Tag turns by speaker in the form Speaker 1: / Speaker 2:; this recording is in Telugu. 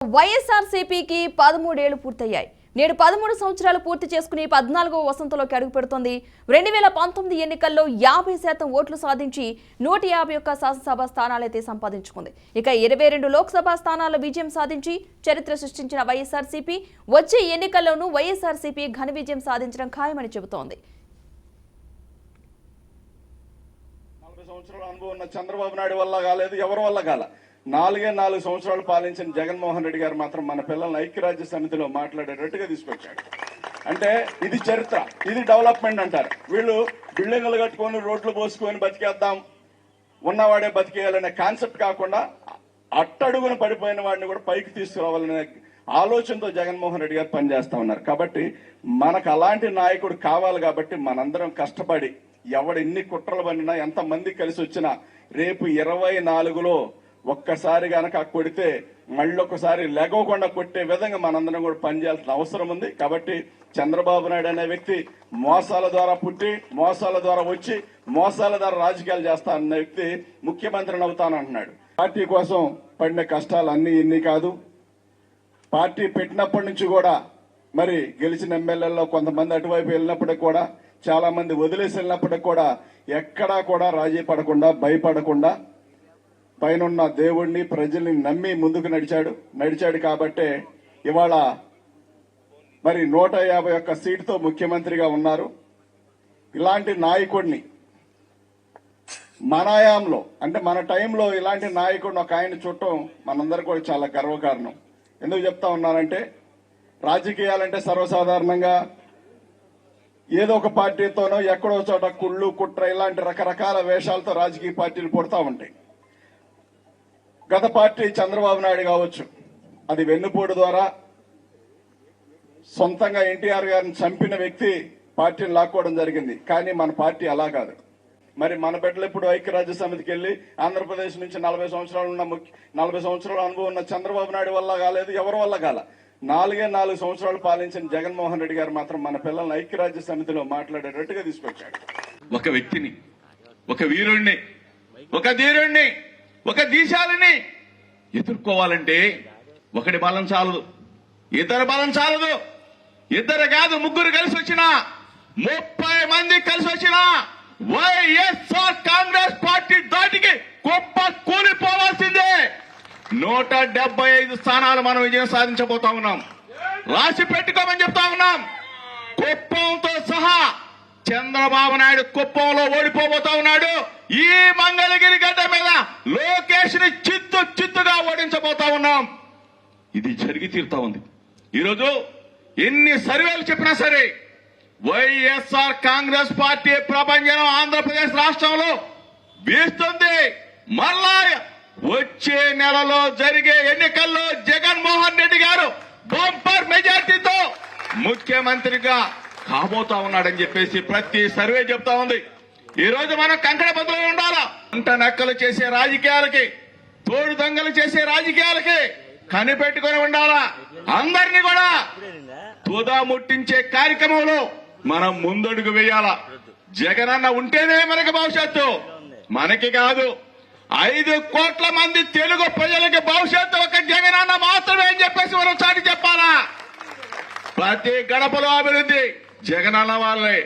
Speaker 1: వైఎస్ఆర్సీపీకి 13 ఏళ్లు పూర్తయ్యాయి. నేడు 13 సంవత్సరాలు పూర్తి చేసుకుని 14వ వసంతంలోకి అడుగుపెడుతోంది. 2019 ఎన్నికల్లో 50% ఓట్లు సాధించి 151 శాసనసభ స్థానాలైతే సంపాదించుకుంది. ఇక 22 లోక్సభ స్థానాల్లో విజయం సాధించి చరిత్ర సృష్టించిన వైఎస్ఆర్సీపీ వచ్చే ఎన్నికల్లోనూ వైఎస్ఆర్సీపీ ఘన విజయం సాధించడం ఖాయమని చెబుతోంది.
Speaker 2: 40 సంవత్సరాల అనుభవం ఉన్న చంద్రబాబు నాయుడు వల్ల కాలేదు, ఎవరి వల్ల కాల. 4 సంవత్సరాలు పాలించిన జగన్మోహన్ రెడ్డి గారు మాత్రం మన పిల్లల్ని ఐక్యరాజ్య సమితిలో మాట్లాడేటట్టుగా తీసుకొచ్చాడు. అంటే ఇది చరిత్ర, ఇది డెవలప్మెంట్ అంటారు. వీళ్ళు బిల్డింగ్లు కట్టుకొని రోడ్లు పోసుకొని బతికేద్దాం, ఉన్నవాడే బతికేయాలనే కాన్సెప్ట్ కాకుండా అట్టడుగున పడిపోయిన వాడిని కూడా పైకి తీసుకురావాలనే ఆలోచనతో జగన్మోహన్ రెడ్డి గారు పనిచేస్తా ఉన్నారు. కాబట్టి మనకు అలాంటి నాయకుడు కావాలి. కాబట్టి మనందరం కష్టపడి ఎవడు ఎన్ని కుట్రలు పడినా, ఎంతమంది కలిసి వచ్చినా రేపు 24లో ఒక్కసారి గనక కొడితే మళ్ళొకసారి లెగవకుండా కొట్టే విధంగా మనందరం కూడా పనిచేయాల్సిన అవసరం ఉంది. కాబట్టి చంద్రబాబు నాయుడు అనే వ్యక్తి మోసాల ద్వారా పుట్టి, మోసాల ద్వారా వచ్చి, మోసాల ద్వారా రాజకీయాలు చేస్తా అన్న వ్యక్తి ముఖ్యమంత్రిని అవుతానంటున్నాడు. పార్టీ కోసం పడిన కష్టాలు అన్ని ఇన్ని కాదు. పార్టీ పెట్టినప్పటి నుంచి కూడా మరి గెలిచిన ఎమ్మెల్యేల్లో కొంతమంది అటువైపు వెళ్ళినప్పటికి కూడా, చాలా మంది వదిలేసి వెళ్ళినప్పటికి కూడా ఎక్కడా కూడా రాజీ పడకుండా, భయపడకుండా పైనున్న దేవుణ్ణి, ప్రజల్ని నమ్మి ముందుకు నడిచాడు. కాబట్టే ఇవాళ మరి 151 సీటుతో ముఖ్యమంత్రిగా ఉన్నారు. ఇలాంటి నాయకుడిని మన హయాంలో, అంటే మన టైంలో ఇలాంటి నాయకుడిని ఒక ఆయన చూడటం మనందరూ కూడా చాలా గర్వకారణం. ఎందుకు చెప్తా ఉన్నానంటే, రాజకీయాలంటే సర్వసాధారణంగా ఏదో ఒక పార్టీతోనో ఎక్కడో చోట కుళ్ళు, కుట్ర ఇలాంటి రకరకాల వేషాలతో రాజకీయ పార్టీలు పుడతా ఉంటాయి. గత పార్టీ చంద్రబాబు నాయుడు కావచ్చు, అది వెన్నుపోటు ద్వారా సొంతంగా ఎన్టీఆర్ గారిని చంపిన వ్యక్తి పార్టీని లాక్కోవడం జరిగింది. కానీ మన పార్టీ అలా కాదు. మరి మన బిడ్డలు ఇప్పుడు ఐక్యరాజ్య సమితికి వెళ్లి ఆంధ్రప్రదేశ్ నుంచి 40 సంవత్సరాల అనుభవం ఉన్న చంద్రబాబు నాయుడు వల్ల కాలేదు, ఎవరి వల్ల కాల. 4 సంవత్సరాలు పాలించిన జగన్మోహన్ రెడ్డి గారు మాత్రం మన పిల్లల్ని ఐక్యరాజ్య సమితిలో మాట్లాడేటట్టుగా తీసుకొచ్చాడు.
Speaker 3: ఒక వ్యక్తిని, ఒక వీరుణ్ణి, ఒక ధీరుణ్ణి, ఒక దేశాలని ఎదుర్కోవాలంటే ఒకటి బలం చాలదు, ఇద్దరు బలం చాలదు. ఇద్దరు కాదు, ముగ్గురు కలిసి వచ్చినా, 30 మంది కలిసి వచ్చినా వైఎస్ఆర్ కాంగ్రెస్ పార్టీ దాటికి గొప్ప కూలిపోవాల్సిందే. 175 స్థానాలు మనం విజయం సాధించబోతా ఉన్నాం. రాసి పెట్టుకోమని చెప్తా ఉన్నాం. కుప్పంతో సహా చంద్రబాబు నాయుడు కుప్పంలో ఓడిపోబోతా ఉన్నాడు. ఈ మంగళగిరి గడ్డ మీద లోకేష్ ని చిత్తుగా ఓడించబోతా ఉన్నాం. ఇది జరిగి తీరుతా ఉంది. ఈరోజు ఎన్ని సర్వేలు చెప్పినా సరే వైఎస్ఆర్ కాంగ్రెస్ పార్టీ ప్రపంచం ఆంధ్రప్రదేశ్ రాష్ట్రంలో వీస్తుంది. మళ్ళా వచ్చే నెలలో జరిగే ఎన్నికల్లో జగన్మోహన్ రెడ్డి గారు బంపర్ మెజార్టీతో ముఖ్యమంత్రిగా కాబోతా ఉన్నాడని చెప్పేసి ప్రతి సర్వే చెప్తా ఉంది. ఈ రోజు మనం కంకణ బదులు ఉండాలా. అంట నక్కలు చేసే రాజకీయాలకి, తోడు దొంగలు చేసే రాజకీయాలకి కనిపెట్టుకుని ఉండాలా. అందరినీ కూడా తుదా ముట్టించే కార్యక్రమంలో మనం ముందడుగు వేయాలా. జగనన్న ఉంటేనే మనకి భవిష్యత్తు, మనకి కాదు 5 కోట్ల మంది తెలుగు ప్రజలకి భవిష్యత్తు ఒక జగనన్న మాత్రమే అని చెప్పేసి మనం చాటి చెప్పాలా. ప్రతి గడపలో అభివృద్ధి జగనన్న వాళ్ళే.